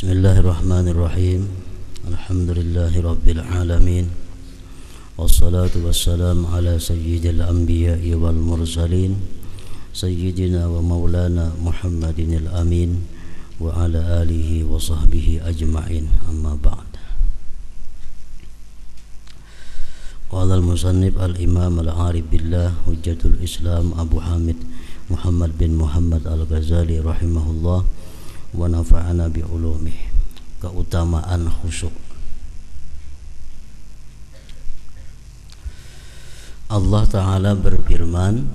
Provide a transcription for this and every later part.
Bismillahirrahmanirrahim. Alhamdulillahi rabbil alamin. Wassalatu wassalamu ala sayyidil anbiya'i wal mursalin sayyidina wa maulana Muhammadinil amin wa ala alihi wa sahbihi ajma'in, amma ba'd. Qala al-musannif al-imam al-arif billah hujjatul islam Abu Hamid Muhammad bin Muhammad al-Ghazali rahimahullah wa nafa'ana bi ulumih. Keutamaan khusyuk. Allah Ta'ala berfirman,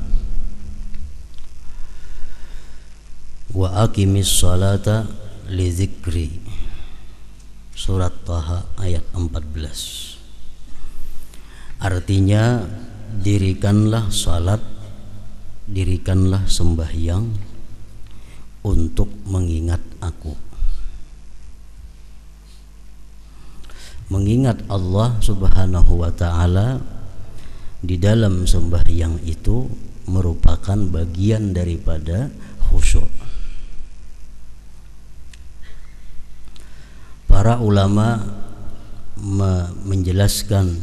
wa aqimis salata li dzikri. Surat Taha ayat 14. Artinya, dirikanlah salat, dirikanlah sembahyang untuk mengingat aku. Mengingat Allah Subhanahu wa ta'ala di dalam sembahyang itu merupakan bagian daripada khusyuk. Para ulama menjelaskan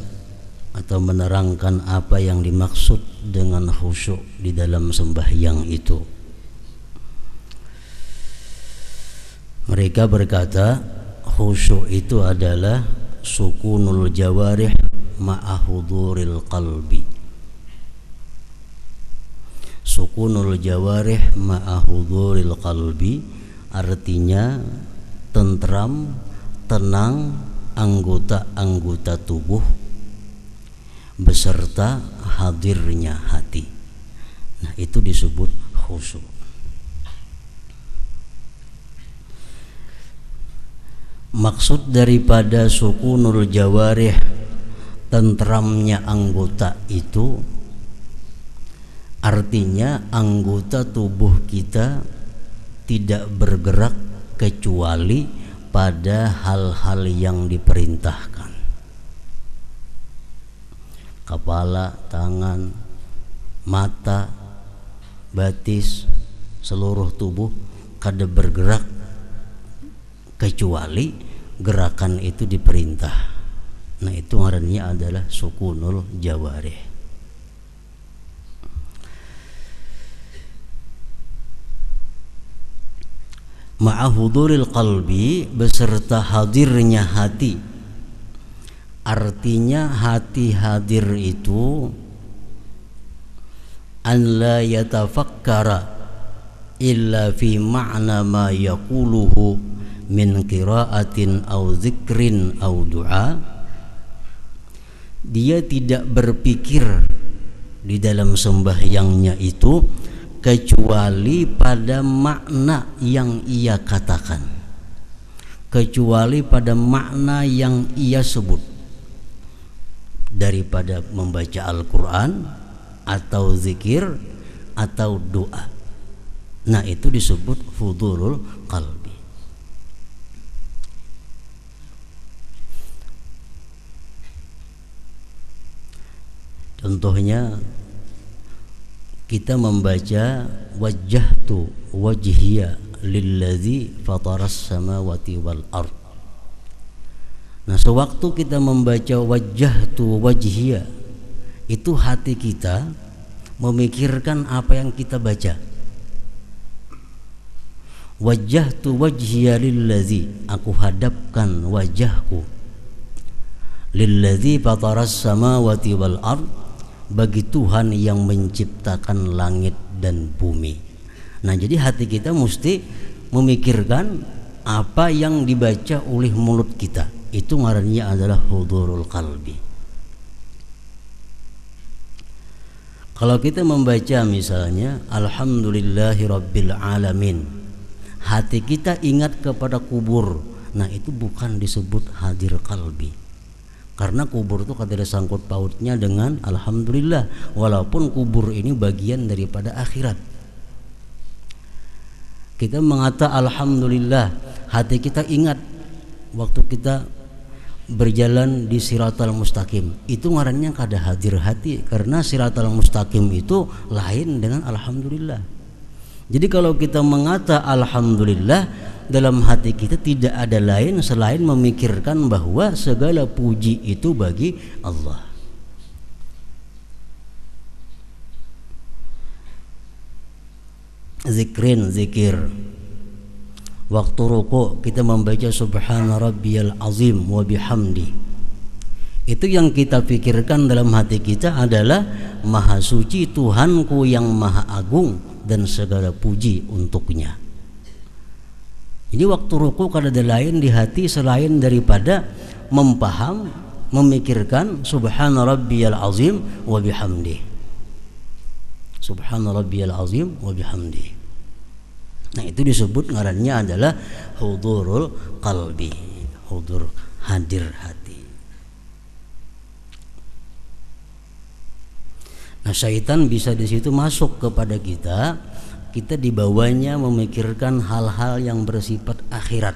atau menerangkan apa yang dimaksud dengan khusyuk di dalam sembahyang itu. Mereka berkata, khusyuk itu adalah sukunul jawarih ma'ahuduril qalbi. Sukunul jawarih ma'ahuduril qalbi artinya tentram, tenang anggota-anggota tubuh beserta hadirnya hati. Nah, itu disebut khusyuk. Maksud daripada sukunul jawarih, tentramnya anggota itu artinya anggota tubuh kita tidak bergerak kecuali pada hal-hal yang diperintahkan. Kepala, tangan, mata, batis, seluruh tubuh kada bergerak kecuali gerakan itu diperintah. Nah, itu ngarannya adalah sukunul jawarih. Ma'ahuduril qalbi beserta hadirnya hati. Artinya hati hadir itu an la yatafakkara illa fi ma'na ma yaquluhu min qiraatin au zikrin au du'a. Dia tidak berpikir di dalam sembahyangnya itu kecuali pada makna yang ia katakan, kecuali pada makna yang ia sebut, daripada membaca Al-Quran atau zikir atau doa. Nah, itu disebut hudurul qalbi. Contohnya, kita membaca wajjahtu wajhiya lillazi fataras samawati wal ard. Nah, sewaktu kita membaca wajjahtu wajhiya, itu hati kita memikirkan apa yang kita baca. Wajjahtu wajhiya lillazi, aku hadapkan wajahku, lillazi fataras samawati wal ard, bagi Tuhan yang menciptakan langit dan bumi. Nah, jadi hati kita mesti memikirkan apa yang dibaca oleh mulut kita. Itu ngarannya adalah hudurul qalbi. Kalau kita membaca misalnya alhamdulillahi rabbil alamin, hati kita ingat kepada kubur. Nah, itu bukan disebut hadir qalbi, karena kubur itu kada ada sangkut pautnya dengan alhamdulillah, walaupun kubur ini bagian daripada akhirat. Kita mengata alhamdulillah, hati kita ingat waktu kita berjalan di siratal mustaqim. Itu ngarannya kada hadir hati, karena siratal mustaqim itu lain dengan alhamdulillah. Jadi kalau kita mengata alhamdulillah, dalam hati kita tidak ada lain selain memikirkan bahwa segala puji itu bagi Allah. Zikir waktu ruku kita membaca subhana rabbiyal azim wa bihamdi. Itu yang kita pikirkan dalam hati kita adalah maha suci Tuhanku yang maha agung dan segala puji untuknya. Jadi waktu ruku kada ada lain di hati selain daripada memikirkan subhana rabbiyal azim wa bihamdi. Subhana rabbiyal azim wa bihamdi. Nah, itu disebut ngarannya adalah hudurul qalbi, hudur hadir hati. Nah, syaitan bisa di situ masuk kepada kita dibawanya memikirkan hal-hal yang bersifat akhirat,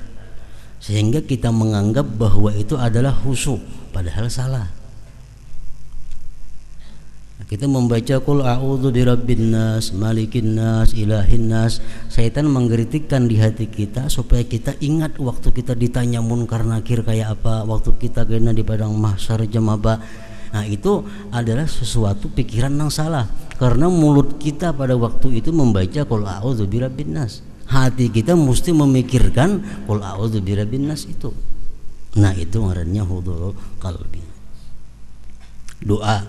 sehingga kita menganggap bahwa itu adalah khusyuk, padahal salah. Kita membaca qul a'udzu birabbin nas, malikin nas, ilahin nas. Syaitan mengkritikkan di hati kita supaya kita ingat waktu kita ditanya munkar nakir kayak apa, waktu kita kena di padang mahsyar jam apa. Nah, itu adalah sesuatu pikiran yang salah, karena mulut kita pada waktu itu membaca qul a'udzu birabbin nas. Hati kita mesti memikirkan qul a'udzu birabbin nas itu. Nah, itu ngarannya hudurul qalbi. Doa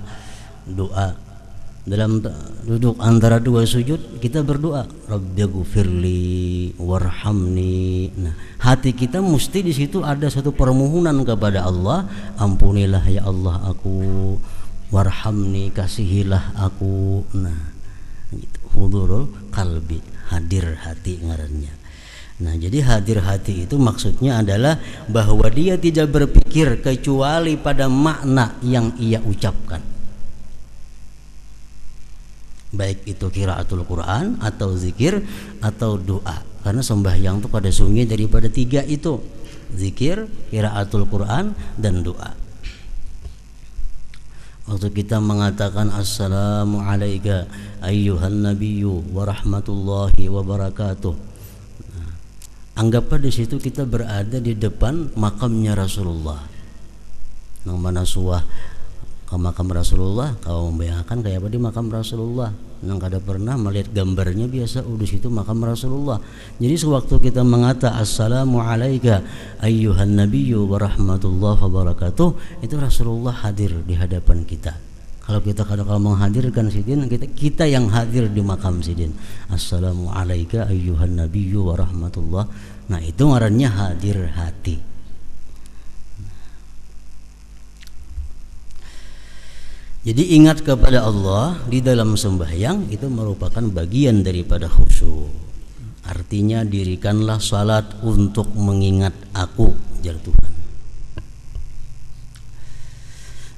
dalam duduk antara dua sujud kita berdoa rabbighfirli warhamni. Nah, hati kita mesti di situ ada satu permohonan kepada Allah, ampunilah ya Allah aku, warhamni kasihilah aku. Nah, itu hudurul qalbi, hadir hati ngarannya. Nah, jadi hadir hati itu maksudnya adalah bahwa dia tidak berpikir kecuali pada makna yang ia ucapkan, baik itu qiraatul Quran atau zikir atau doa. Karena sembahyang itu pada sungguh daripada tiga itu, zikir, qiraatul Quran, dan doa. Waktu kita mengatakan assalamu alayka ayyuhan nabiyyu wa rahmatullahi wa barakatuh, anggaplah di situ kita berada di depan makamnya Rasulullah. Nang mana suah ke makam Rasulullah, kau membayangkan kayak apa di makam Rasulullah. Nang kada pernah melihat gambarnya biasa di situ makam Rasulullah. Jadi sewaktu kita mengata assalamu alayka ayyuhan nabiyyu wa rahmatullahi wa barakatuh, itu Rasulullah hadir di hadapan kita. Kalau kita kalau menghadirkan sidin, kita yang hadir di makam sidin. Assalamu alayka ayyuhan nabiyyu wa rahmatullah. Nah, itu ngarannya hadir hati. Jadi ingat kepada Allah di dalam sembahyang itu merupakan bagian daripada khusyuk. Artinya dirikanlah salat untuk mengingat aku, jar Tuhan.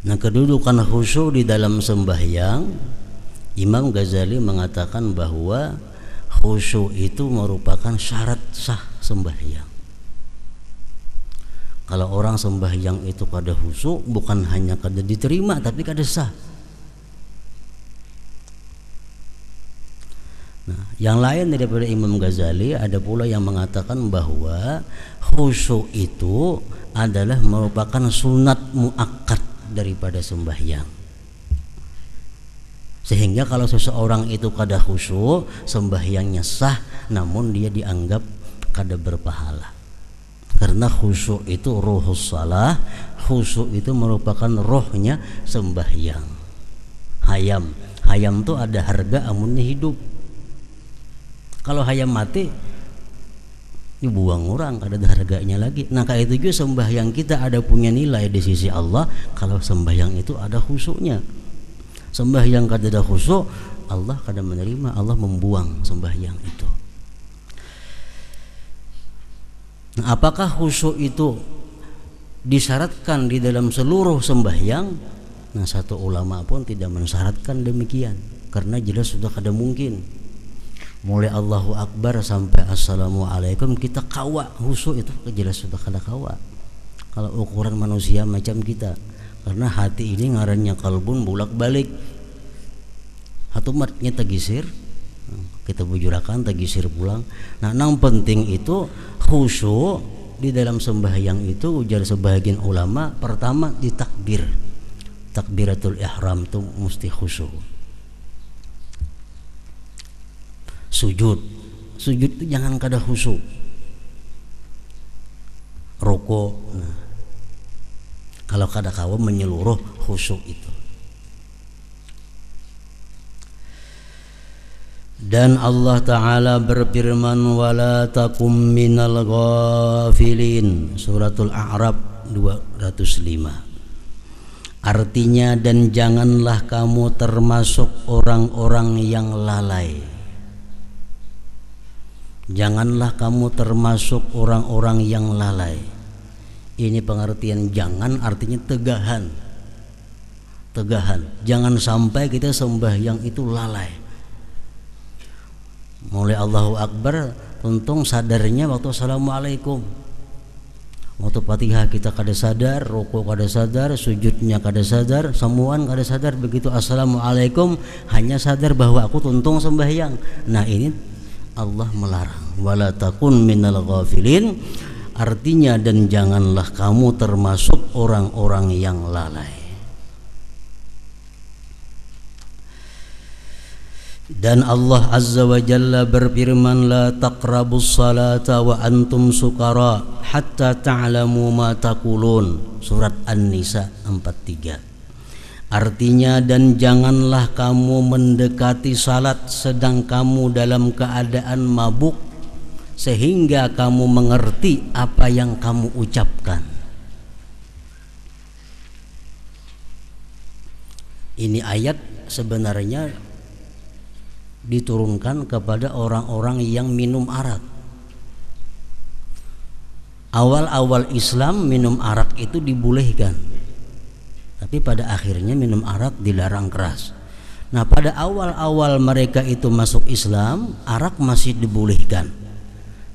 Nah, kedudukan khusyuk di dalam sembahyang, Imam Ghazali mengatakan bahwa khusyuk itu merupakan syarat sah sembahyang. Kalau orang sembahyang itu kada khusyuk, bukan hanya kada diterima tapi kada sah. Nah, yang lain daripada Imam Ghazali ada pula yang mengatakan bahwa khusyuk itu adalah merupakan sunat muakkad daripada sembahyang. Sehingga kalau seseorang itu kada khusyuk, sembahyangnya sah namun dia dianggap kada berpahala. Karena khusyuk itu ruhus salah, khusyuk itu merupakan rohnya sembahyang. Hayam itu ada harga amunnya hidup. Kalau hayam mati dibuang orang, kada ada harganya lagi. Nah, kayak itu juga sembahyang kita ada punya nilai di sisi Allah kalau sembahyang itu ada khusyuknya. Sembahyang kada ada khusyuk, Allah kada menerima, Allah membuang sembahyang itu. Nah, apakah khusyuk itu disyaratkan di dalam seluruh sembahyang? Nah, satu ulama pun tidak mensyaratkan demikian, karena jelas sudah kada mungkin. Mulai Allahu Akbar sampai Assalamualaikum kita kawa khusyuk itu jelas sudah kada kawa. Kalau ukuran manusia macam kita, karena hati ini ngarannya kalbun bolak-balik. Hatumatnya tegisir, kita bujurakan tagisir pulang. Nah, yang penting itu khusyuk di dalam sembahyang itu, ujar sebagian ulama, pertama di takbir, takbiratul ihram itu mesti khusyuk. Sujud itu jangan kada khusyuk. Rukuk, nah, kalau kada kawa menyeluruh khusyuk itu. Dan Allah Ta'ala berfirman, wala takum minal ghafilin, suratul A'raf 205. Artinya, dan janganlah kamu termasuk orang-orang yang lalai. Janganlah kamu termasuk orang-orang yang lalai. Ini pengertian jangan, artinya tegahan. Tegahan. Jangan sampai kita sembahyang itu lalai. Mulai Allahu Akbar, untung sadarnya waktu Assalamualaikum. Waktu Fatihah kita kada sadar, rukuk kada sadar, sujudnya kada sadar, semuaan kada sadar. Begitu Assalamualaikum hanya sadar bahwa aku tuntung sembahyang. Nah, ini Allah melarang, wala takun minal ghafilin, artinya dan janganlah kamu termasuk orang-orang yang lalai. Dan Allah Azza wa Jalla berfirman, la taqrabus salata wa antum sukara hatta ta'lamu ma taqulun, surat An-Nisa 43. Artinya, dan janganlah kamu mendekati salat sedang kamu dalam keadaan mabuk sehingga kamu mengerti apa yang kamu ucapkan. Ini ayat sebenarnya diturunkan kepada orang-orang yang minum arak. Awal-awal Islam minum arak itu dibolehkan, tapi pada akhirnya minum arak dilarang keras. Nah, pada awal-awal mereka itu masuk Islam, arak masih dibolehkan,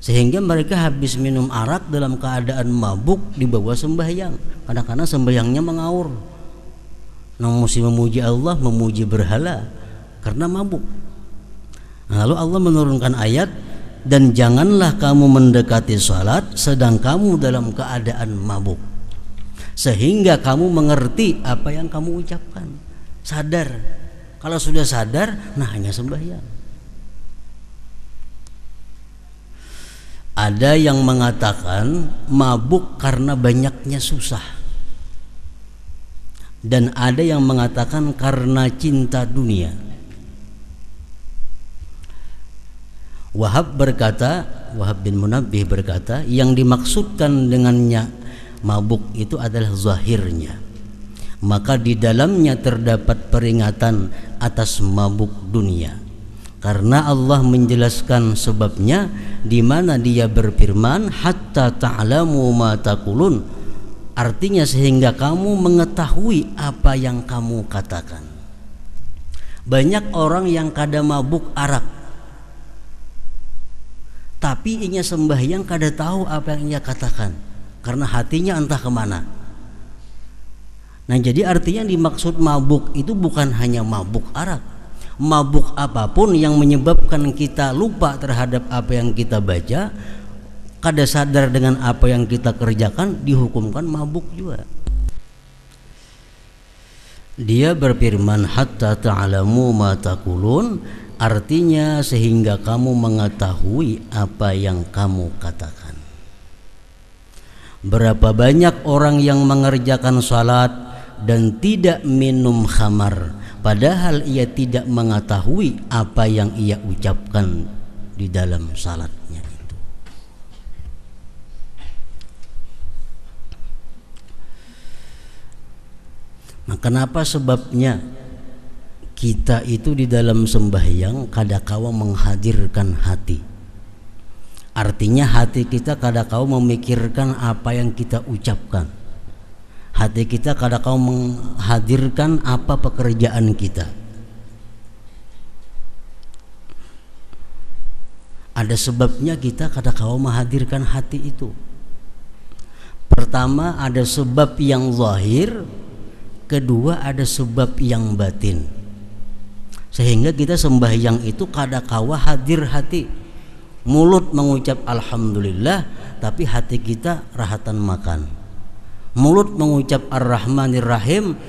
sehingga mereka habis minum arak dalam keadaan mabuk dibawa sembahyang. Kadang-kadang sembahyangnya mengaur, mesti memuji Allah, memuji berhala karena mabuk. Lalu Allah menurunkan ayat, dan janganlah kamu mendekati salat sedang kamu dalam keadaan mabuk sehingga kamu mengerti apa yang kamu ucapkan. Sadar. Kalau sudah sadar, nah hanya sembahyang. Ada yang mengatakan mabuk karena banyaknya susah, dan ada yang mengatakan karena cinta dunia. Wahab bin Munabbih berkata, yang dimaksudkan dengannya mabuk itu adalah zahirnya, maka di dalamnya terdapat peringatan atas mabuk dunia, karena Allah menjelaskan sebabnya di mana Dia berfirman, hatta ta'lamu ma taqulun, artinya sehingga kamu mengetahui apa yang kamu katakan. Banyak orang yang kada mabuk arak, tapi inya sembahyang kada tahu apa yang ia katakan karena hatinya entah kemana. Nah, jadi artinya dimaksud mabuk itu bukan hanya mabuk arak, mabuk apapun yang menyebabkan kita lupa terhadap apa yang kita baca, kada sadar dengan apa yang kita kerjakan, dihukumkan mabuk juga. Dia berfirman, hatta ta'lamu ma taqulun, artinya sehingga kamu mengetahui apa yang kamu katakan. Berapa banyak orang yang mengerjakan salat dan tidak minum khamar, padahal ia tidak mengetahui apa yang ia ucapkan di dalam salatnya itu. Nah, kenapa sebabnya kita itu di dalam sembahyang kadakawa menghadirkan hati. Artinya hati kita kadakawa memikirkan apa yang kita ucapkan. Hati kita kadakawa menghadirkan apa pekerjaan kita. Ada sebabnya kita kadakawa menghadirkan hati itu. Pertama, ada sebab yang zahir. Kedua, ada sebab yang batin. Sehingga kita sembahyang itu kadakawa hadir hati. Mulut mengucap alhamdulillah, tapi hati kita rahatan makan. Mulut mengucap ar-rahmanir rahim,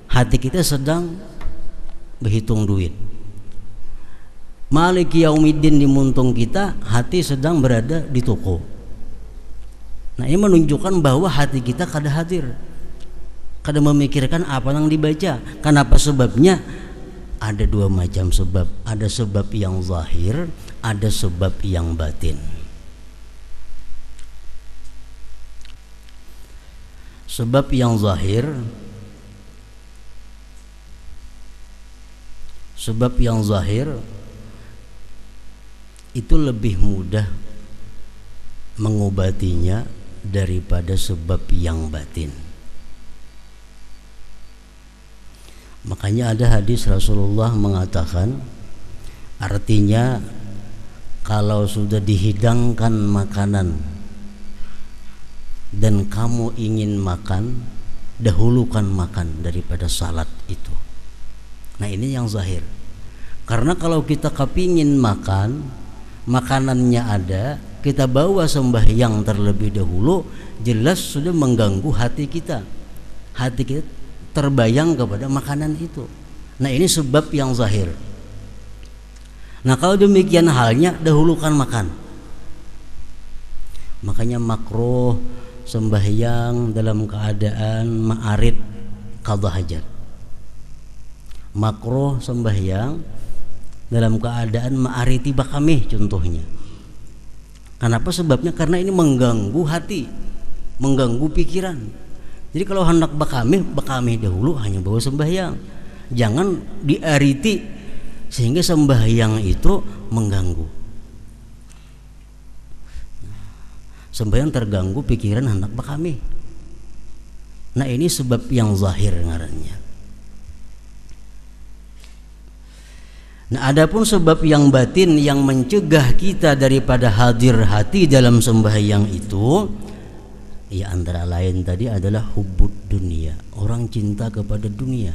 hati kita sedang berhitung duit. Maliki yaumiddin di muntung kita, hati sedang berada di toko. Nah, ini menunjukkan bahwa hati kita kada hadir, kada memikirkan apa yang dibaca. Kenapa sebabnya? Ada dua macam sebab. Ada sebab yang zahir, ada sebab yang batin. Sebab yang zahir, sebab yang zahir itu lebih mudah mengobatinya daripada sebab yang batin. Makanya ada hadis Rasulullah mengatakan, artinya kalau sudah dihidangkan makanan dan kamu ingin makan, dahulukan makan daripada salat itu. Nah, ini yang zahir. Karena kalau kita kepingin makan, makanannya ada, kita bawa sembahyang terlebih dahulu, jelas sudah mengganggu hati kita. Hati kita terbayang kepada makanan itu. Nah, ini sebab yang zahir. Nah, kalau demikian halnya, dahulukan makan. Makanya makruh sembahyang dalam keadaan ma'arid qadha hajat. Makruh sembahyang dalam keadaan ma'ariti bakamih contohnya. Kenapa sebabnya? Karena ini mengganggu hati, mengganggu pikiran. Jadi kalau hendak bakamih dahulu, hanya bawa sembahyang. Jangan diariti sehingga sembahyang itu mengganggu. Sembahyang terganggu pikiran hendak bakamih. Nah, ini sebab yang zahir ngarannya. Nah, adapun sebab yang batin yang mencegah kita daripada hadir hati dalam sembahyang itu, ya antara lain tadi adalah hubbud dunia, orang cinta kepada dunia.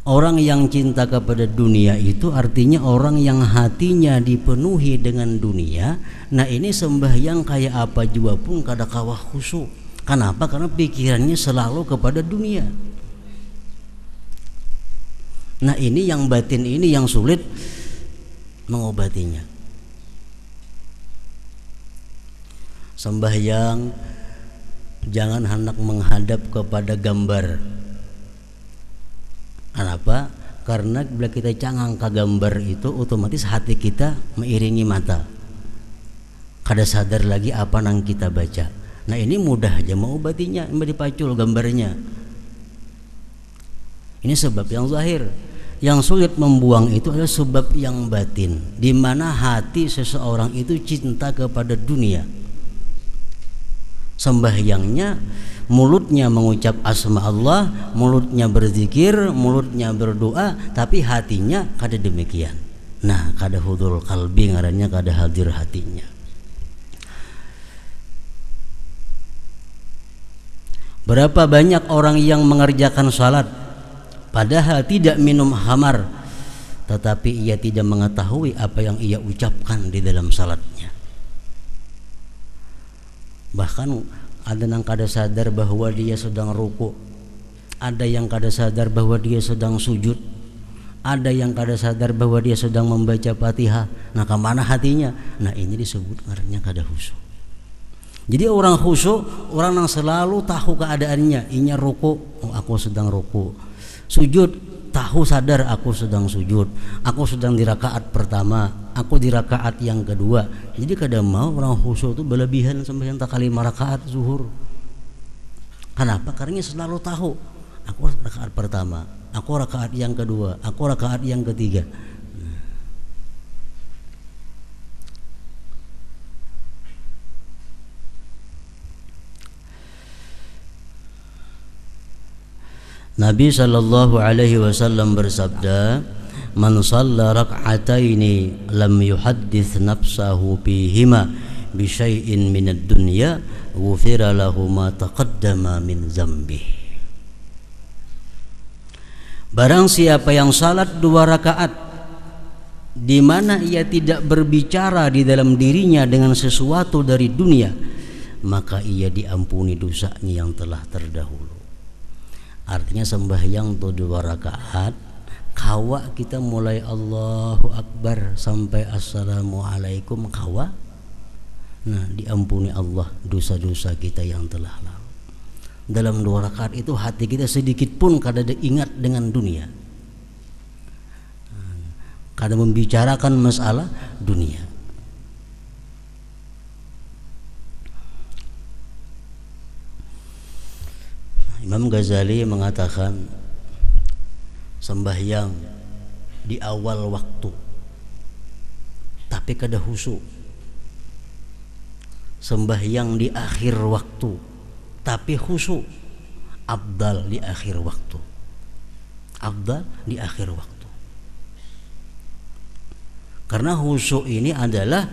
Orang yang cinta kepada dunia itu artinya orang yang hatinya dipenuhi dengan dunia. Nah, ini sembahyang kayak apa juga pun kada kawah khusyuk. Kenapa? Karena pikirannya selalu kepada dunia. Nah, ini yang batin, ini yang sulit mengobatinya. Sembahyang jangan hendak menghadap kepada gambar. Kenapa? Karena bila kita cangang ke gambar itu, otomatis hati kita mengiringi mata. Kada sadar lagi apa yang kita baca. Nah, ini mudah aja mengobatinya, dipacul gambarnya. Ini sebab yang zahir. Yang sulit membuang itu adalah sebab yang batin, di mana hati seseorang itu cinta kepada dunia. Sembahyangnya, mulutnya mengucap asma Allah, mulutnya berzikir, mulutnya berdoa, tapi hatinya kada demikian. Nah, kada hudul qalbi ngarannya, kada hadir hatinya. Berapa banyak orang yang mengerjakan salat padahal tidak minum khamar, tetapi ia tidak mengetahui apa yang ia ucapkan di dalam salatnya. Bahkan ada yang kada sadar bahwa dia sedang ruku, ada yang kada sadar bahwa dia sedang sujud, ada yang kada sadar bahwa dia sedang membaca Fatihah. Nah, kemana hatinya? Nah, ini disebut ngarannya kada khusyuk. Jadi orang khusyuk, orang yang selalu tahu keadaannya. Inya ruku, oh, aku sedang ruku. Sujud, tahu sadar aku sedang sujud, aku sedang di rakaat pertama, aku di rakaat yang kedua. Jadi kadang mau orang khusyuk itu berlebihan sampai yang tak kali 5 rakaat zuhur. Kenapa? Karena selalu tahu aku rakaat pertama, aku rakaat yang kedua, aku rakaat yang ketiga. Nabi sallallahu alaihi wasallam bersabda, "Man shalla rak'ataini lam yuhaddits nafsahu bihima bi syai'in minad dunya, ghufira lahu ma taqaddama min dzambi." Barang siapa yang salat 2 rakaat di mana ia tidak berbicara di dalam dirinya dengan sesuatu dari dunia, maka ia diampuni dosanya yang telah terdahulu. Artinya sembahyang tuh 2 rakaat, kawa kita mulai Allahu Akbar sampai Assalamualaikum kawa, nah diampuni Allah dosa-dosa kita yang telah lalu. Dalam 2 rakaat itu hati kita sedikit pun kada ingat dengan dunia, kada membicarakan masalah dunia. Imam Ghazali mengatakan sembahyang di awal waktu tapi kada khusyuk, sembahyang di akhir waktu tapi khusyuk, afdal di akhir waktu, afdal di akhir waktu. Karena khusyuk ini adalah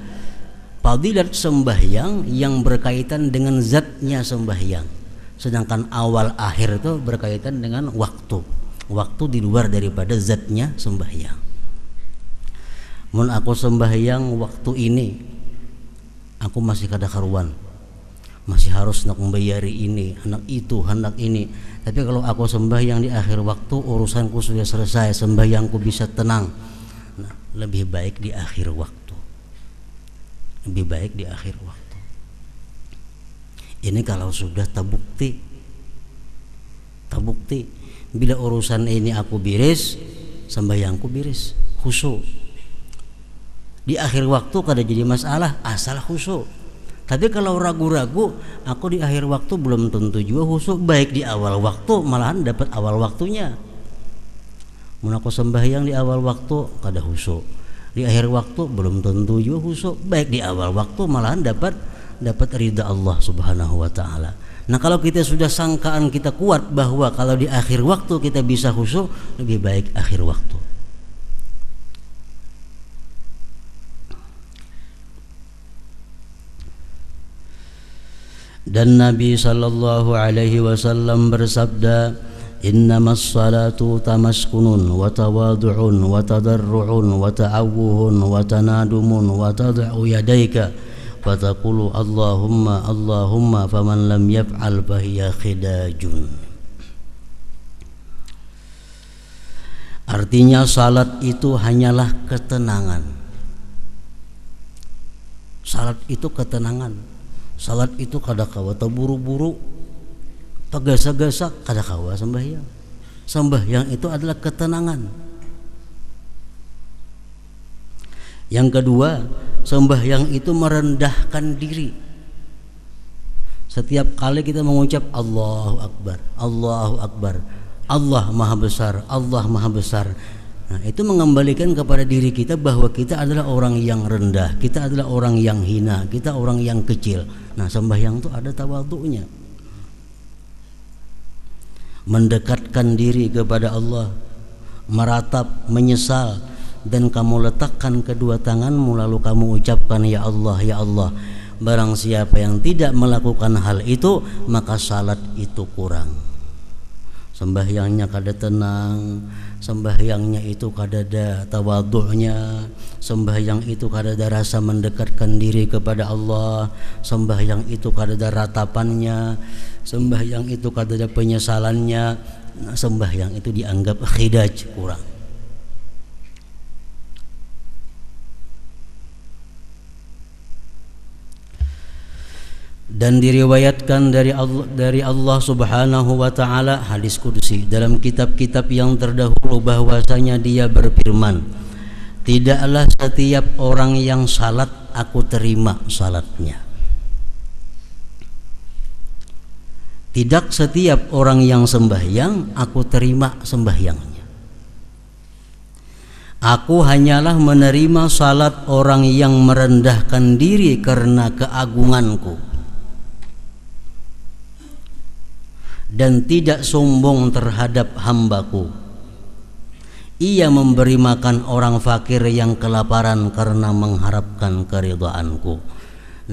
fadilat sembahyang yang berkaitan dengan zatnya sembahyang, sedangkan awal akhir itu berkaitan dengan waktu di luar daripada zatnya sembahyang. Mun aku sembahyang waktu ini aku masih kada karuan, masih harus nak membayari ini, anak itu, anak ini. Tapi kalau aku sembahyang di akhir waktu, urusanku sudah selesai, sembahyangku bisa tenang. Nah, lebih baik di akhir waktu, lebih baik di akhir waktu. Ini kalau sudah terbukti. Bila urusan ini aku biris, sembahyangku biris, khusyuk. Di akhir waktu kada jadi masalah asal khusyuk. Tapi kalau ragu-ragu, aku di akhir waktu belum tentu juga khusyuk. Baik di awal waktu malahan dapat awal waktunya. Mun aku sembahyang di awal waktu kada khusyuk, di akhir waktu belum tentu juga khusyuk. Baik di awal waktu malahan dapat ridha Allah Subhanahu wa taala. Nah, kalau kita sudah sangkaan kita kuat bahwa kalau di akhir waktu kita bisa khusyuk, lebih baik akhir waktu. Dan Nabi sallallahu alaihi wasallam bersabda, innamas salatu tamaskunun wa tawadu'un wa tadarru'un wa ta'awuhun wa tanadumun wa tad'u yadayka wa taqulu Allahumma Allahumma faman lam yaf'al fahiya khidajun. Artinya salat itu hanyalah ketenangan. Salat itu ketenangan. Salat itu kada kawa terburu-buru, tegasa-gasa kada kawa sembahyang. Sembahyang itu adalah ketenangan. Yang kedua, sembahyang itu merendahkan diri. Setiap kali kita mengucap Allahu Akbar, Allahu Akbar, Allah Maha Besar, Allah Maha Besar. Nah, itu mengembalikan kepada diri kita bahwa kita adalah orang yang rendah, kita adalah orang yang hina, kita orang yang kecil. Nah, sembahyang itu ada tawadhu'nya. Mendekatkan diri kepada Allah, meratap, menyesal, dan kamu letakkan kedua tanganmu lalu kamu ucapkan ya Allah, ya Allah. Barang siapa yang tidak melakukan hal itu, maka salat itu kurang. Sembahyangnya kada tenang, sembahyangnya itu kada ada tawadhu'nya, sembahyang itu kada ada rasa mendekatkan diri kepada Allah, sembahyang itu kada ada ratapannya, sembahyang itu kada ada penyesalannya. Nah, sembahyang itu dianggap khidaj, kurang. Dan diriwayatkan dari Allah Subhanahu wa taala hadis qudsi dalam kitab-kitab yang terdahulu bahwasanya Dia berfirman, tidaklah setiap orang yang salat aku terima salatnya. Tidak setiap orang yang sembahyang aku terima sembahyangnya. Aku hanyalah menerima salat orang yang merendahkan diri karena keagunganku dan tidak sombong terhadap hambaku. Ia memberi makan orang fakir yang kelaparan karena mengharapkan keridhaanku.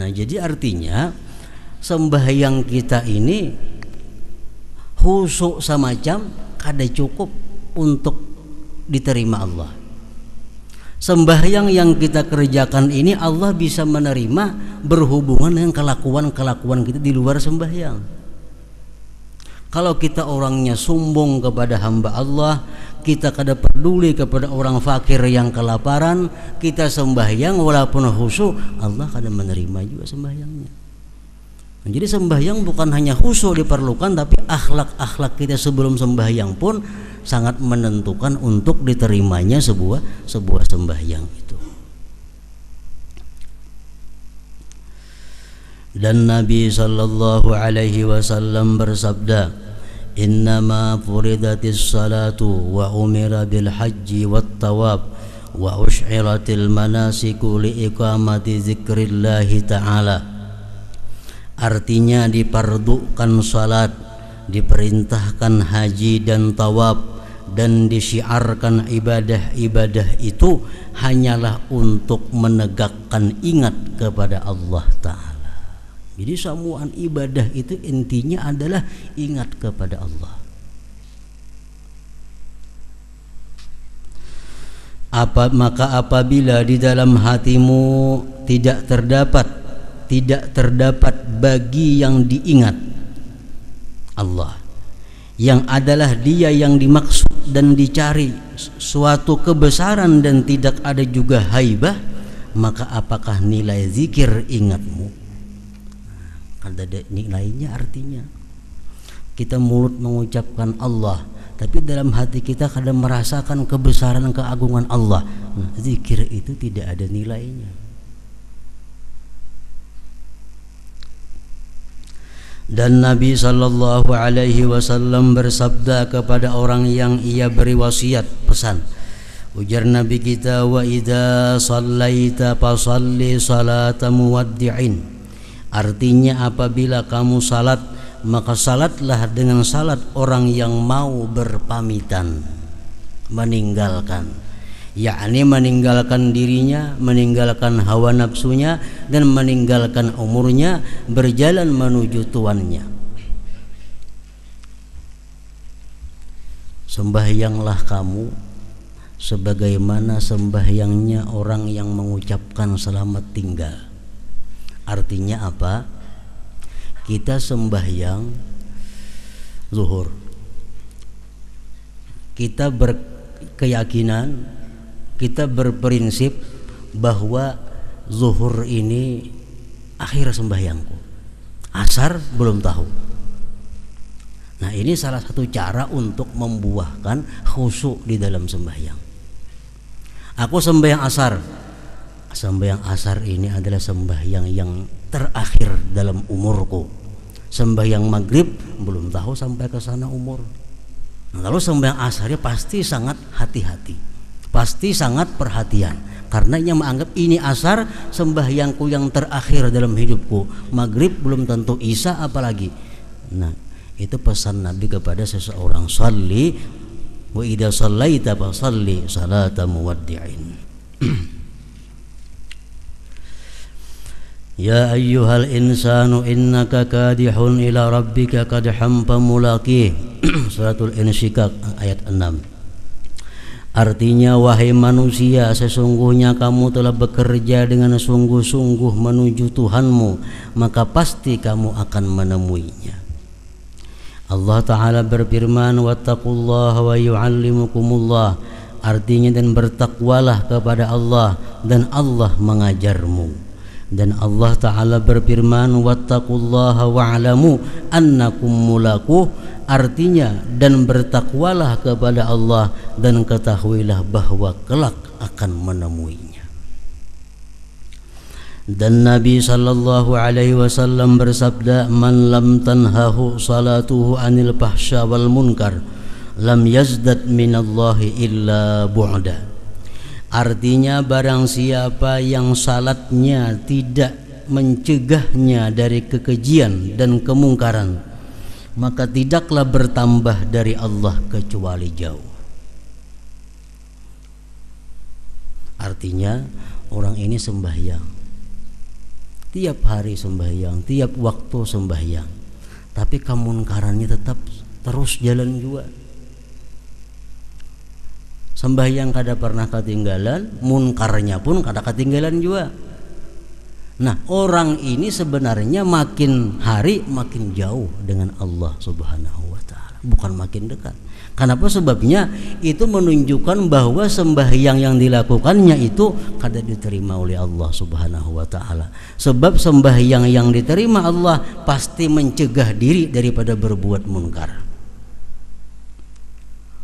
Nah, jadi artinya sembahyang kita ini khusyuk semacam kada cukup untuk diterima Allah. Sembahyang yang kita kerjakan ini Allah bisa menerima berhubungan dengan kelakuan-kelakuan kita di luar sembahyang. Kalau kita orangnya sombong kepada hamba Allah, kita kada peduli kepada orang fakir yang kelaparan, kita sembahyang walaupun khusyuk, Allah kada menerima juga sembahyangnya. Jadi sembahyang bukan hanya khusyuk diperlukan, tapi akhlak-akhlak kita sebelum sembahyang pun sangat menentukan untuk diterimanya sebuah sembahyang itu. Dan Nabi sallallahu alaihi wasallam bersabda, "Innama furidatis salatu wa umira bil haji wat tawab wa ush'iratil manasiku li iqamati zikrillahi ta'ala." Artinya dipardukan salat, diperintahkan haji dan tawab, dan disyiarkan ibadah-ibadah itu hanyalah untuk menegakkan ingat kepada Allah Ta'ala. Jadi semua ibadah itu intinya adalah ingat kepada Allah. Maka apabila di dalam hatimu tidak terdapat bagi yang diingat Allah, yang adalah Dia yang dimaksud dan dicari suatu kebesaran dan tidak ada juga haibah, maka apakah nilai zikir ingatmu? Ada nilainya. Artinya kita mulut mengucapkan Allah, tapi dalam hati kita kadang merasakan kebesaran keagungan Allah. Nah, zikir itu tidak ada nilainya. Dan Nabi sallallahu alaihi wasallam bersabda kepada orang yang ia beri wasiat, pesan. Ujar Nabi kita, "Wa idza shallaita fasalli salata muwaddi'in." Artinya apabila kamu salat, maka salatlah dengan salat orang yang mau berpamitan, meninggalkan, yakni meninggalkan dirinya, meninggalkan hawa nafsunya, dan meninggalkan umurnya, berjalan menuju tuannya. Sembahyanglah kamu sebagaimana sembahyangnya orang yang mengucapkan selamat tinggal. Artinya apa? Kita sembahyang zuhur, kita berkeyakinan, kita berprinsip bahwa zuhur ini akhir sembahyangku, asar belum tahu. Nah, ini salah satu cara untuk membuahkan khusyuk di dalam sembahyang. Aku sembahyang asar. Sembahyang asar ini adalah sembahyang yang terakhir dalam umurku. Sembahyang maghrib belum tahu sampai ke sana umur. Nah, kalau sembahyang asar pasti sangat hati-hati, pasti sangat perhatian, karena ia menganggap ini asar sembahyangku yang terakhir dalam hidupku. Maghrib belum tentu, isya apalagi. Nah, itu pesan Nabi kepada seseorang, "Shalli wa idza shallaita fasalli salata muwaddi'in." Ya ayyuhal insanu innaka kadihun ila rabbika kadham famulaqih. Suratul Insyikak ayat 6. Artinya, wahai manusia, sesungguhnya kamu telah bekerja dengan sungguh-sungguh menuju Tuhanmu, maka pasti kamu akan menemuinya. Allah Ta'ala berfirman, wattaqullaha wa yu'allimukumullah. Artinya, dan bertakwalah kepada Allah dan Allah mengajarmu. Dan Allah Ta'ala berfirman, wattaqullaha wa'lamu annakum mulaquh. Artinya, dan bertakwalah kepada Allah dan ketahuilah bahwa kelak akan menemuinya. Dan Nabi sallallahu alaihi wasallam bersabda, man lam tanhahu salatuhu anil fahsya wal munkar lam yazdad minallahi illa bu'da. Artinya, barang siapa yang salatnya tidak mencegahnya dari kekejian dan kemungkaran, maka tidaklah bertambah dari Allah kecuali jauh. Artinya, orang ini sembahyang, tiap hari sembahyang, tiap waktu sembahyang, tapi kemungkarannya tetap terus jalan juga. Sembahyang kada pernah ketinggalan, munkarnya pun kada ketinggalan juga. Nah, orang ini sebenarnya makin hari makin jauh dengan Allah Subhanahu wa taala, bukan makin dekat. Kenapa? Sebabnya itu menunjukkan bahwa sembahyang yang dilakukannya itu kada diterima oleh Allah Subhanahu wa taala. Sebab sembahyang yang diterima Allah pasti mencegah diri daripada berbuat munkar.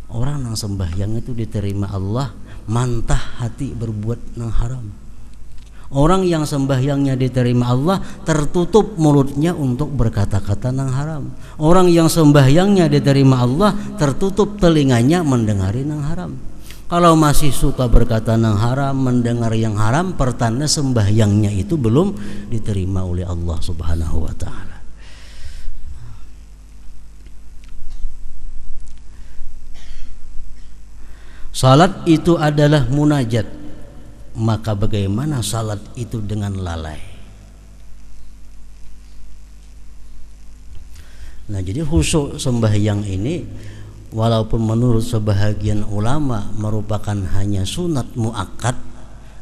Orang yang sembahyang itu diterima Allah mantah hati berbuat nang haram. Orang yang sembahyangnya diterima Allah tertutup mulutnya untuk berkata-kata nang haram. Orang yang sembahyangnya diterima Allah tertutup telinganya mendengari nang haram. Kalau masih suka berkata nang haram, mendengar yang haram, pertanda sembahyangnya itu belum diterima oleh Allah Subhanahu wa taala. Salat itu adalah munajat. Maka bagaimana salat itu dengan lalai? Nah, jadi khusyuk sembahyang ini walaupun menurut sebahagian ulama merupakan hanya sunat muakkad,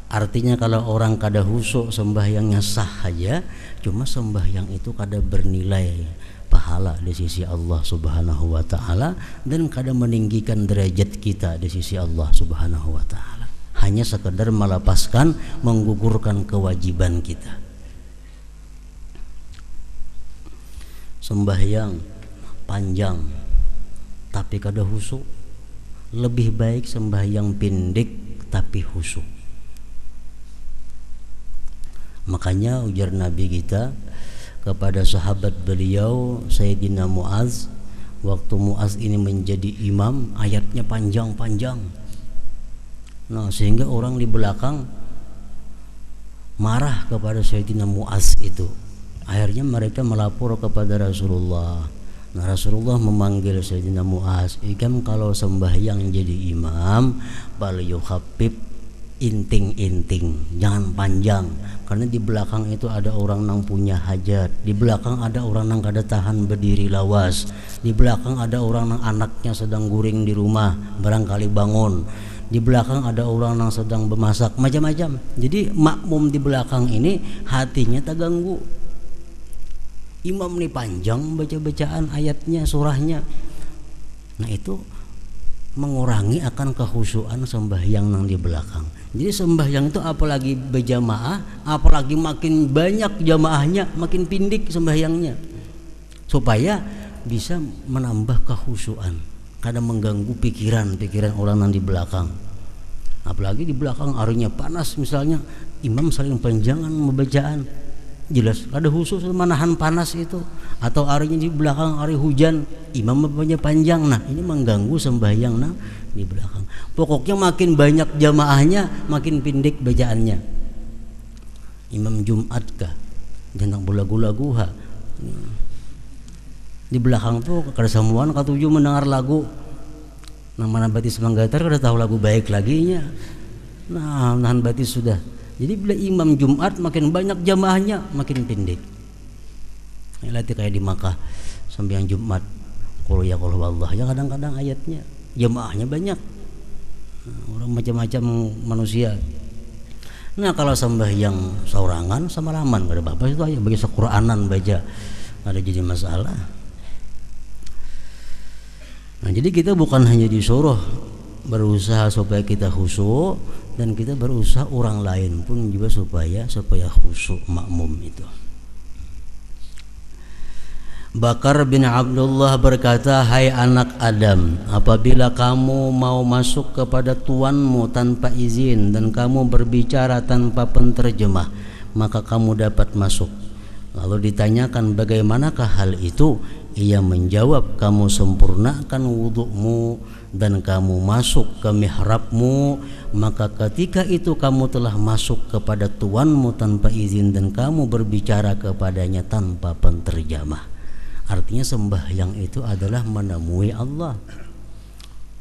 artinya kalau orang kada khusyuk sembahyangnya sah saja, cuma sembahyang itu kada bernilai pahala di sisi Allah Subhanahu wa taala dan kada meninggikan derajat kita di sisi Allah Subhanahu wa taala. Hanya sekedar melepaskan, menggugurkan kewajiban kita. Sembahyang panjang tapi kada khusyuk, lebih baik sembahyang pendek tapi khusyuk. Makanya ujar Nabi kita kepada sahabat beliau Sayyidina Muaz, waktu Muaz ini menjadi imam, ayatnya panjang-panjang. Nah, sehingga orang di belakang marah kepada Sayyidina Muaz itu. Akhirnya mereka melapor kepada Rasulullah. Nah, Rasulullah memanggil Sayyidina Muaz, "Ikam kalau sembahyang jadi imam, bal yukhaffif inting-inting, jangan panjang. Karena di belakang itu ada orang yang punya hajat, di belakang ada orang yang kada tahan berdiri lawas, di belakang ada orang yang anaknya sedang guring di rumah, barangkali bangun. Di belakang ada orang yang sedang bermasak, macam-macam. Jadi makmum di belakang ini hatinya terganggu. Imam ini panjang baca-bacaan ayatnya, surahnya. Nah, itu mengurangi akan kekhusyuan sembahyang yang di belakang. Jadi sembahyang itu apalagi berjamaah, apalagi makin banyak jamaahnya, makin pindik sembahyangnya, supaya bisa menambah kekhusyuan. Kadang mengganggu pikiran orang yang di belakang. Apalagi di belakang harinya panas, misalnya imam saling panjangan membacaan, jelas ada khusus menahan panas itu. Atau harinya di belakang hari hujan, imam membacanya panjang. Nah, ini mengganggu sembahyang di belakang. Pokoknya makin banyak jamaahnya, makin pendek bacaannya. Imam Jumat kah, tentang lagu-lagu ha. Di belakang tuh kada semuaan katuju mendengar lagu. Nang mana batis manggatar kada tahu lagu baik laginya. Nah, nahan batis sudah. Jadi bila imam Jumat makin banyak jamaahnya, makin pendek. Lihat kayak di Makkah sembahyang Jumat, qul ya qul wallah, ya kadang-kadang ayatnya jamaahnya banyak. Nah, orang macam-macam manusia. Nah, kalau sembahyang saurangan sama laman kada apa-apa itu aja bagi Qur'anan baca. Ada jadi masalah. Nah, jadi kita bukan hanya disuruh berusaha supaya kita khusyuk, dan kita berusaha orang lain pun juga supaya khusyuk makmum itu. Bakar bin Abdullah berkata, "Hai anak Adam, apabila kamu mau masuk kepada tuanmu tanpa izin dan kamu berbicara tanpa penterjemah, maka kamu dapat masuk." Lalu ditanyakan, "Bagaimanakah hal itu?" Ia menjawab, "Kamu sempurnakan wudukmu dan kamu masuk ke mihrabmu, maka ketika itu kamu telah masuk kepada tuanmu tanpa izin dan kamu berbicara kepadanya tanpa penterjemah." Artinya sembahyang itu adalah menemui Allah.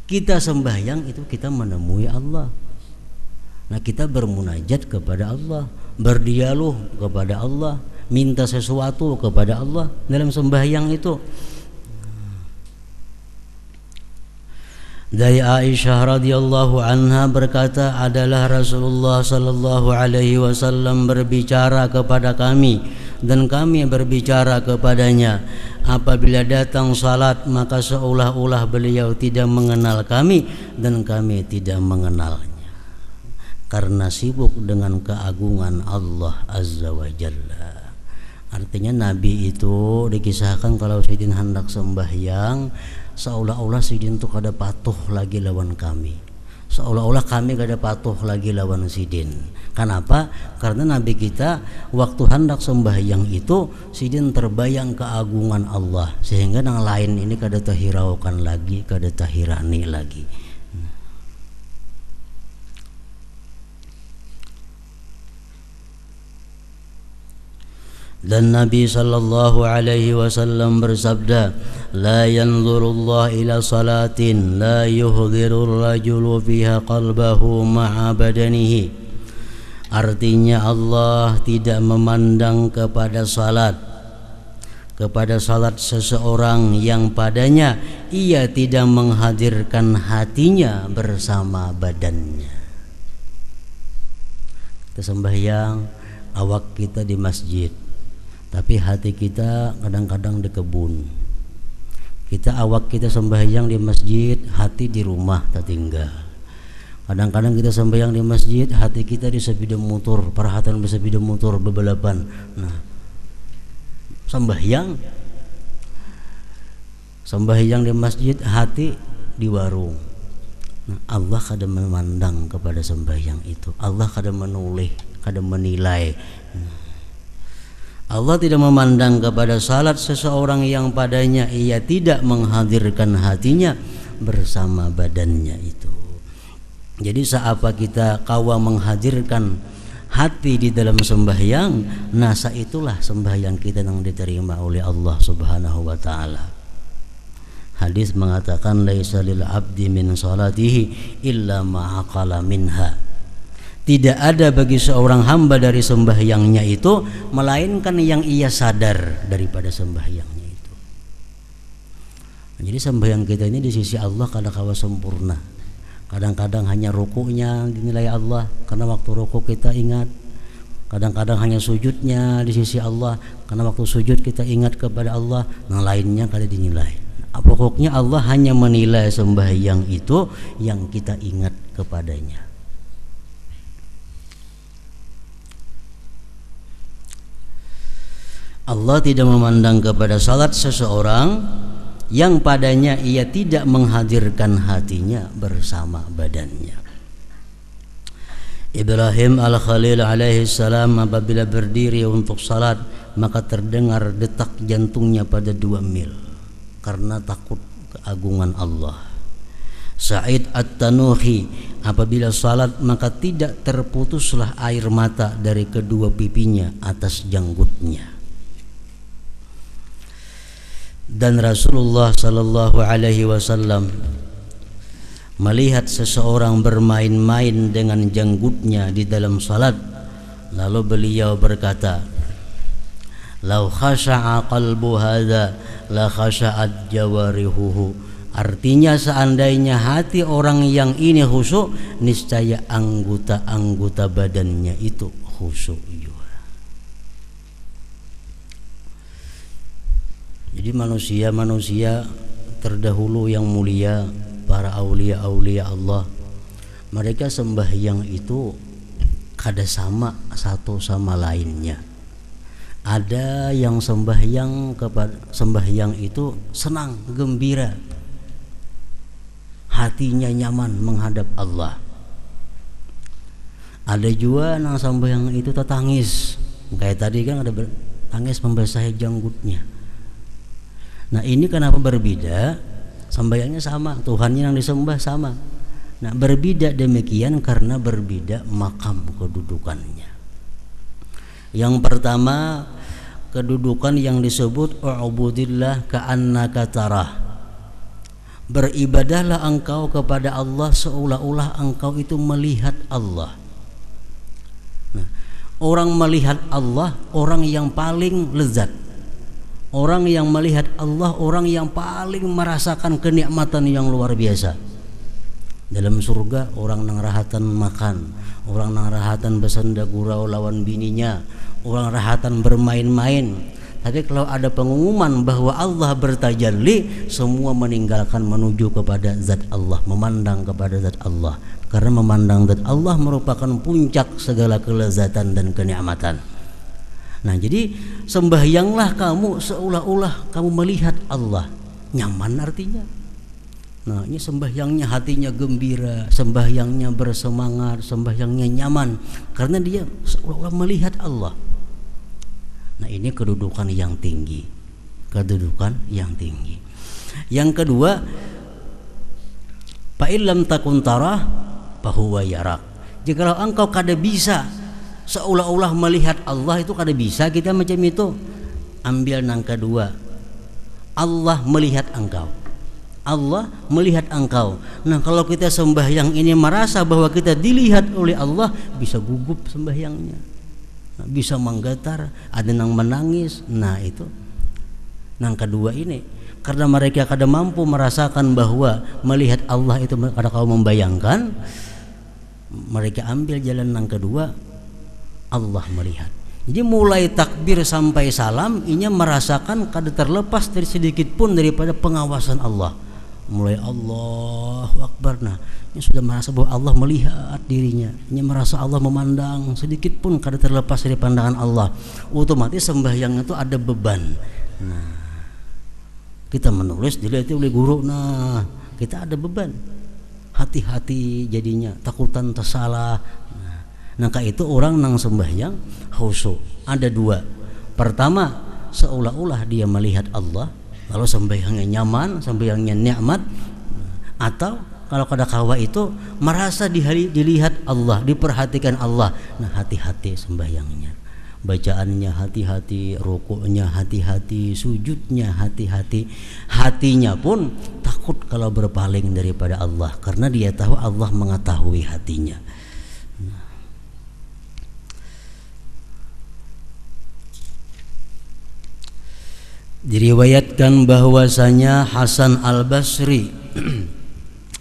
Kita sembahyang itu kita menemui Allah. Nah, kita bermunajat kepada Allah, berdialog kepada Allah, minta sesuatu kepada Allah dalam sembahyang itu. Dari Aisyah radhiyallahu anha berkata, adalah Rasulullah sallallahu alaihi wasallam berbicara kepada kami dan kami berbicara kepadanya. Apabila datang salat maka seolah-olah beliau tidak mengenal kami dan kami tidak mengenalnya, karena sibuk dengan keagungan Allah Azza wa Jalla. Artinya Nabi itu dikisahkan kalau Sidin hendak sembahyang, seolah-olah Sidin itu kada patuh lagi lawan kami, seolah-olah kami kada patuh lagi lawan Sidin. Kenapa? Karena Nabi kita waktu hendak sembahyang itu Sidin terbayang keagungan Allah, sehingga yang lain ini kada tahiraukan lagi, kada tahirani lagi. Dan Nabi sallallahu alaihi wasallam bersabda, la yanzurullah ila salatin la yuhdirur rajulu fiha qalbahu ma'a badanihi. Artinya Allah tidak memandang kepada salat seseorang yang padanya ia tidak menghadirkan hatinya bersama badannya. Kita sembahyang, awak kita di masjid, tapi hati kita kadang-kadang di kebun. Awak kita sembahyang di masjid, hati di rumah tertinggal. Kadang-kadang kita sembahyang di masjid, hati kita di sepeda motor, perhatian di sepeda motor bebalapan. Nah, sembahyang di masjid, hati di warung. Nah, Allah kada memandang kepada sembahyang itu. Allah kada menoleh, kada menilai. Allah tidak memandang kepada salat seseorang yang padanya ia tidak menghadirkan hatinya bersama badannya itu. Jadi seapa kita kawa menghadirkan hati di dalam sembahyang, nasa itulah sembahyang kita yang diterima oleh Allah Subhanahu wa taala. Hadis mengatakan laisa lil abdi min salatihi illa ma aqala minha. Tidak ada bagi seorang hamba dari sembahyangnya itu melainkan yang ia sadar daripada sembahyangnya itu. Jadi sembahyang kita ini di sisi Allah kadang-kadang sempurna. Kadang-kadang hanya rukuknya dinilai Allah karena waktu rukuk kita ingat. Kadang-kadang hanya sujudnya di sisi Allah karena waktu sujud kita ingat kepada Allah. Yang lainnya kada dinilai. Pokoknya Allah hanya menilai sembahyang itu yang kita ingat kepadanya. Allah tidak memandang kepada salat seseorang yang padanya ia tidak menghadirkan hatinya bersama badannya. Ibrahim al-Khalil alaihi salam apabila berdiri untuk salat maka terdengar detak jantungnya pada 2 mil karena takut keagungan Allah. Sa'id at-Tanuhi apabila salat maka tidak terputuslah air mata dari kedua pipinya atas janggutnya. Dan Rasulullah sallallahu alaihi wasallam melihat seseorang bermain-main dengan janggutnya di dalam salat, lalu beliau berkata, "Lau khasha'a qalbu hadza la khasha'at jawarihuhu." Artinya seandainya hati orang yang ini khusyuk, niscaya anggota-anggota badannya itu khusyuk juga. Jadi manusia terdahulu yang mulia, para aulia-aulia Allah, mereka sembahyang itu kada sama satu sama lainnya. Ada yang sembahyang itu senang, gembira, hatinya nyaman menghadap Allah. Ada juga yang sembahyang itu tertangis, kayak tadi kan ada tangis membasahi janggutnya. Nah ini kenapa berbeda? Sembahyangnya sama, Tuhannya yang disembah sama. Nah berbeda demikian karena berbeda makam kedudukannya. Yang pertama, kedudukan yang disebut u'budillah ka'annaka tarah. Beribadahlah engkau kepada Allah seolah-olah engkau itu melihat Allah. Nah, orang melihat Allah orang yang paling lezat. Orang yang melihat Allah orang yang paling merasakan kenikmatan yang luar biasa. Dalam surga orang nang rahatan makan, orang nang rahatan bersenda gurau lawan bininya, orang rahatan bermain-main. Tapi kalau ada pengumuman bahwa Allah bertajalli, semua meninggalkan menuju kepada zat Allah, memandang kepada zat Allah. Karena memandang zat Allah merupakan puncak segala kelezatan dan kenikmatan. Nah, jadi sembahyanglah kamu seolah-olah kamu melihat Allah. Nyaman artinya. Nah, ini sembahyangnya hatinya gembira, sembahyangnya bersemangat, sembahyangnya nyaman karena dia seolah-olah melihat Allah. Nah, ini kedudukan yang tinggi. Kedudukan yang tinggi. Yang kedua, fa illam takun tarah fa huwa yarak. Jikalau engkau kada bisa seolah-olah melihat Allah, itu kada bisa kita macam itu. Ambil yang kedua. Allah melihat engkau. Allah melihat engkau. Nah, kalau kita sembahyang ini merasa bahwa kita dilihat oleh Allah, bisa gugup sembahyangnya, nah, bisa menggetar, ada yang menangis. Nah, itu yang kedua ini, karena mereka kada mampu merasakan bahwa melihat Allah itu, kada kau membayangkan, mereka ambil jalan yang kedua, Allah melihat. Jadi mulai takbir sampai salam, inya merasakan kada terlepas dari sedikit pun daripada pengawasan Allah. Mulai Allahu Akbar, nah ini sudah merasa bahwa Allah melihat dirinya, ini merasa Allah memandang, sedikit pun kada terlepas dari pandangan Allah. Otomatis sembahyang itu ada beban. Nah, kita menulis dilihat oleh guru, nah kita ada beban, hati-hati jadinya, takutan tersalah. Nah, itu orang nang sembahyang khusyuk ada dua. Pertama, seolah-olah dia melihat Allah, lalu sembahyangnya nyaman, sembahyangnya nikmat. Atau kalau kada kawa itu merasa dilihat Allah, diperhatikan Allah. Nah, hati-hati sembahyangnya, bacaannya hati-hati, rukuknya hati-hati, sujudnya hati-hati. Hatinya pun takut kalau berpaling daripada Allah, karena dia tahu Allah mengetahui hatinya. Diriwayatkan bahwasanya Hasan Al-Basri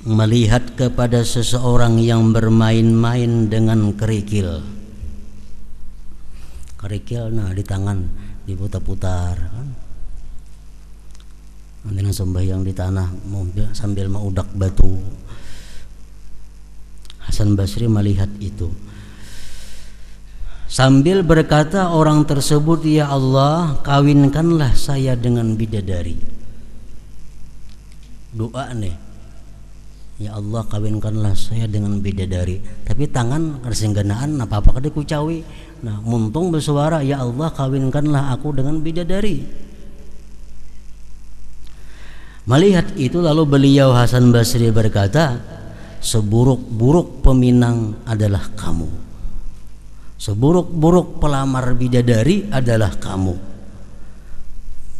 melihat kepada seseorang yang bermain-main dengan kerikil. Kerikil, nah di tangan diputar-putar kan. Dengan sembahyang di tanah sambil mengudak batu. Hasan Basri melihat itu. Sambil berkata orang tersebut, ya Allah, kawinkanlah saya dengan bidadari. Doa nih, ya Allah, kawinkanlah saya dengan bidadari. Tapi tangan kersengganaan apa-apa kada kucawi. Nah, muntung bersuara, ya Allah, kawinkanlah aku dengan bidadari. Melihat itu lalu beliau Hasan Basri berkata, seburuk-buruk peminang adalah kamu, seburuk-buruk pelamar bidadari adalah kamu.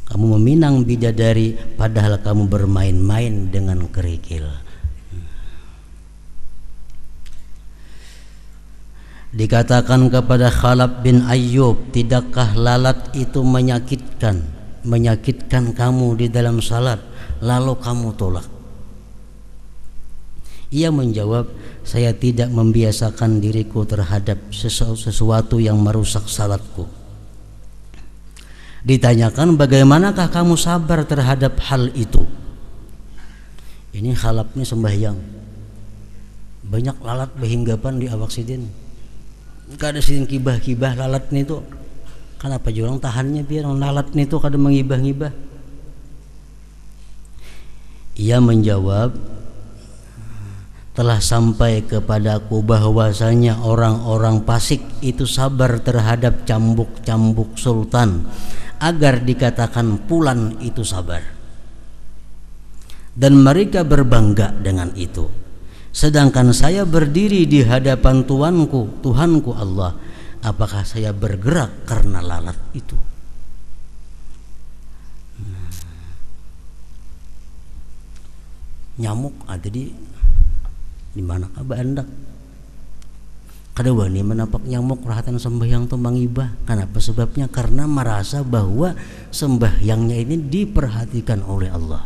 Kamu meminang bidadari padahal kamu bermain-main dengan kerikil. Dikatakan kepada Khalaf bin Ayyub, tidakkah lalat itu menyakitkan kamu di dalam salat, lalu kamu tolak? Ia menjawab, saya tidak membiasakan diriku terhadap sesuatu yang merusak salatku. Ditanyakan, bagaimanakah kamu sabar terhadap hal itu? Ini Khalaf ini sembahyang, banyak lalat berhinggapan di awak sidin. Kada sidin kibah-kibah lalat nih tuh. Kenapa jurang tahannya biar lalat nih tuh kada mengibah-ngibah? Ia menjawab, telah sampai kepadaku bahwasanya orang-orang fasik itu sabar terhadap cambuk-cambuk sultan agar dikatakan pulan itu sabar, dan mereka berbangga dengan itu. Sedangkan saya berdiri di hadapan Tuhanku Allah, apakah saya bergerak karena lalat itu? Nyamuk ada di mana kah Anda? Kada wani menapak nyamuk rahatan sembahyang tu mangibah. Kenapa sebabnya? Karena merasa bahwa sembahyangnya ini diperhatikan oleh Allah.